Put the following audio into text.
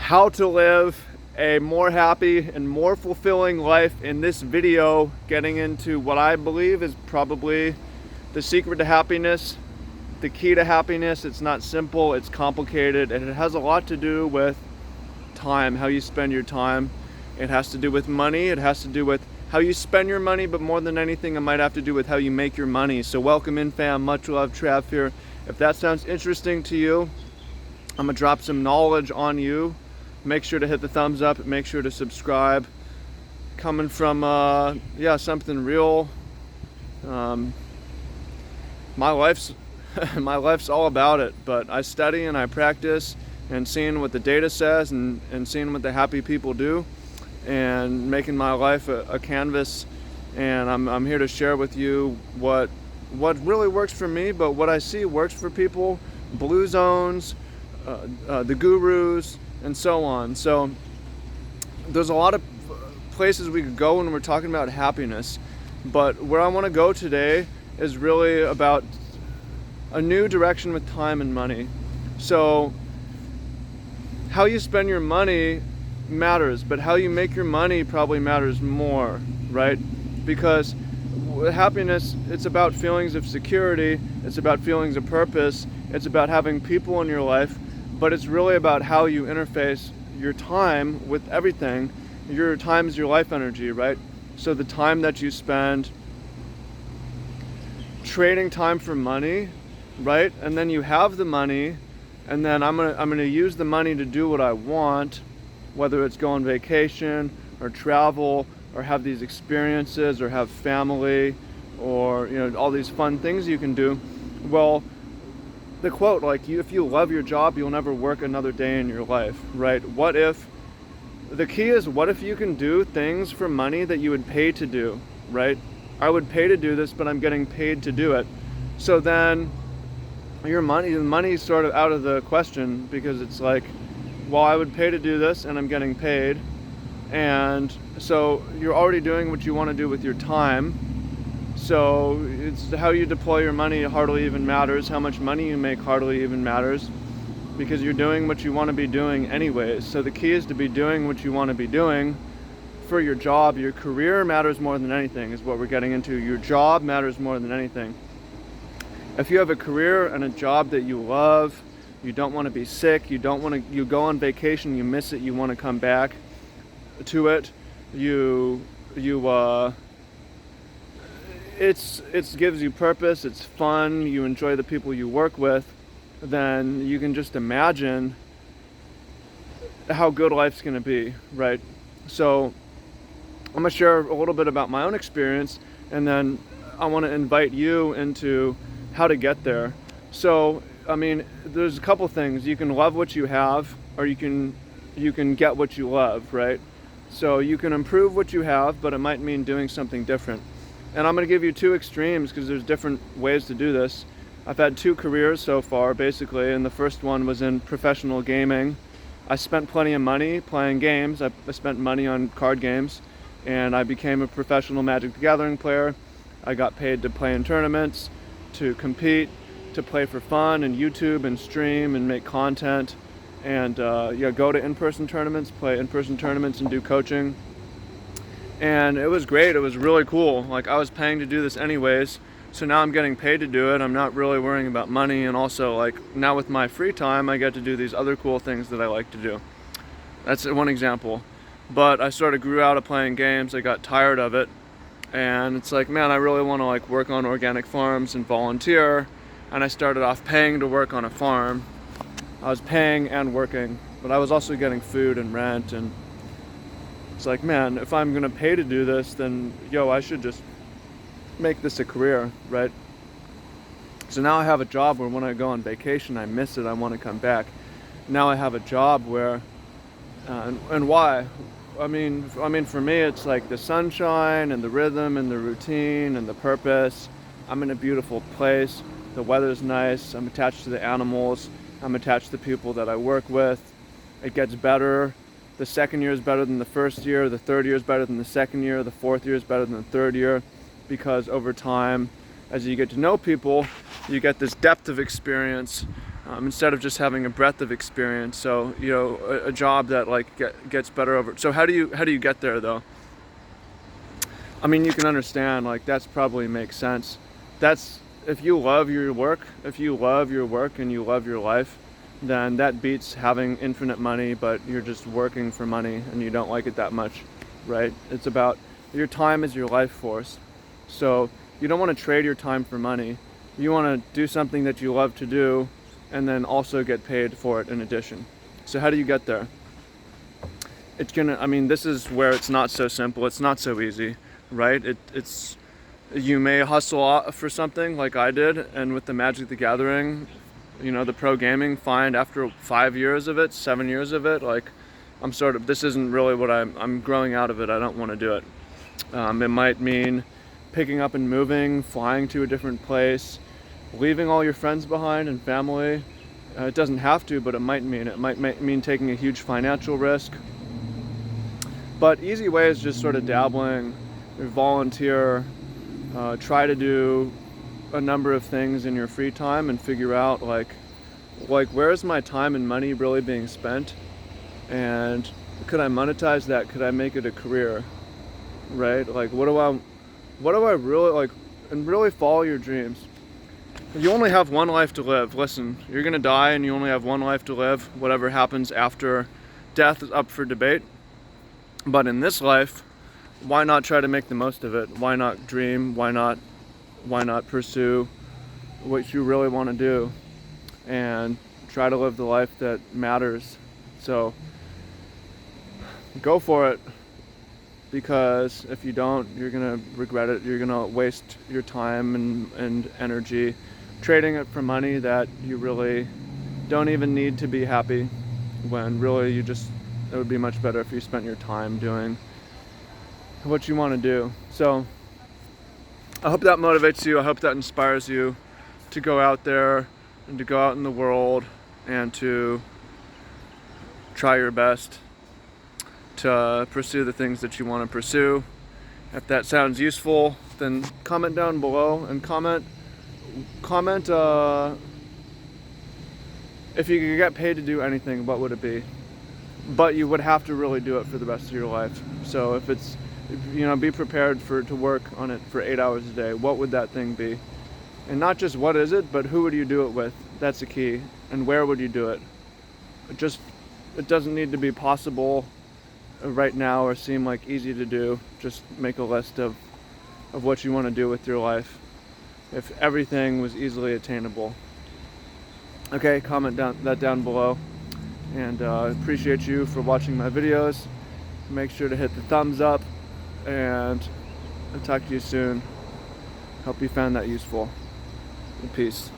how to live a more happy and more fulfilling life in this video, getting into what I believe is probably the secret to happiness, the key to happiness. It's not simple, it's complicated, and it has a lot to do with time, how you spend your time. It has to do with money, it has to do with how you spend your money, but more than anything, it might have to do with how you make your money. So welcome in, fam. Much love, Trav here. If that sounds interesting to you, I'm gonna drop some knowledge on you. Make sure to hit the thumbs up, make sure to subscribe. Coming from something real. My life's my life's all about it, but I study and I practice and seeing what the data says and seeing what the happy people do and making my life a canvas. And I'm here to share with you what really works for me, but what I see works for people, blue zones, the gurus, and so on. So there's a lot of places we could go when we're talking about happiness, but where I want to go today is really about a new direction with time and money. So how you spend your money matters, but how you make your money probably matters more, right? Because happiness, it's about feelings of security, it's about feelings of purpose, it's about having people in your life, but it's really about how you interface your time with everything. Your time is your life energy, right? So the time that you spend trading time for money, right? And then you have the money, and then I'm gonna use the money to do what I want, whether it's go on vacation or travel or have these experiences or have family or all these fun things you can do. Well, the quote, like, if you love your job, you'll never work another day in your life, right? The key is, what if you can do things for money that you would pay to do, right? I would pay to do this, but I'm getting paid to do it. So then the money's sort of out of the question, because it's like, well, I would pay to do this and I'm getting paid. And so you're already doing what you want to do with your time. So it's how you deploy your money hardly even matters. How much money you make hardly even matters, because you're doing what you want to be doing anyways. So the key is to be doing what you want to be doing for your job. Your career matters more than anything, is what we're getting into. Your job matters more than anything. If you have a career and a job that you love, you don't want to be sick, you go on vacation, you miss it, you want to come back to it, it gives you purpose, it's fun, you enjoy the people you work with, then you can just imagine how good life's going to be, right? So I'm going to share a little bit about my own experience, and then I want to invite you into how to get there. So, I mean, there's a couple things. You can love what you have, or you can get what you love, right? So you can improve what you have, but it might mean doing something different. And I'm going to give you two extremes, because there's different ways to do this. I've had two careers so far, basically, and the first one was in professional gaming. I spent plenty of money playing games. I spent money on card games, and I became a professional Magic the Gathering player. I got paid to play in tournaments, to compete, to play for fun, and YouTube and stream and make content, and go to in-person tournaments, play in-person tournaments and do coaching. And it was great. It was really cool. Like, I was paying to do this anyways, so now I'm getting paid to do it. I'm not really worrying about money, and also, like, now with my free time, I get to do these other cool things that I like to do. That's one example. But I sort of grew out of playing games. I got tired of it, and it's like, man, I really want to, like, work on organic farms and volunteer. And I started off paying to work on a farm. I was paying and working, but I was also getting food and rent, and it's like, man, if I'm gonna pay to do this, then I should just make this a career, right? So now I have a job where when I go on vacation, I miss it, I want to come back. Now I have a job where, and why? I mean, for me, it's like the sunshine and the rhythm and the routine and the purpose. I'm in a beautiful place. The weather's nice. I'm attached to the animals. I'm attached to the people that I work with. It gets better. The second year is better than the first year. The third year is better than the second year. The fourth year is better than the third year, because over time, as you get to know people, you get this depth of experience instead of just having a breadth of experience. So a job that like gets better over. So how do you get there though? I mean, you can understand, like, that's probably makes sense. That's if you love your work, and you love your life, then that beats having infinite money, but you're just working for money and you don't like it that much, right? It's about your time is your life force. So you don't want to trade your time for money. You want to do something that you love to do and then also get paid for it in addition. So how do you get there? This is where it's not so simple. It's not so easy, right? You may hustle for something like I did, and with the Magic the Gathering, the pro gaming, find after 5 years of it, 7 years of it, like this isn't really what I'm growing out of it. I don't want to do it. It might mean picking up and moving, flying to a different place, leaving all your friends behind and family. It doesn't have to, but it might mean taking a huge financial risk. But easy way is just sort of dabbling, volunteer, try to do a number of things in your free time and figure out like where is my time and money really being spent, and could I monetize that? Could I make it a career, right? Like what do I really like, and really follow your dreams. You only have one life to live. Listen, you're gonna die and you only have one life to live. Whatever happens after death is up for debate. But in this life, why not try to make the most of it? Why not dream? Why not pursue what you really want to do and try to live the life that matters? So go for it, because if you don't, you're gonna regret it. You're gonna waste your time and energy trading it for money that you really don't even need to be happy, when really it would be much better if you spent your time doing what you want to do. So I hope that motivates you. I hope that inspires you to go out there and to go out in the world and to try your best to pursue the things that you want to pursue. If that sounds useful, then comment down below and comment if you could get paid to do anything, what would it be? But you would have to really do it for the rest of your life. So if it's, be prepared to work on it for 8 hours a day. What would that thing be? And not just what is it, but who would you do it with? That's the key. And where would you do it? It doesn't need to be possible right now or seem like easy to do. Just make a list of what you want to do with your life if everything was easily attainable. Okay, comment that down below. And appreciate you for watching my videos. Make sure to hit the thumbs up, and I'll talk to you soon. Hope you found that useful. Peace.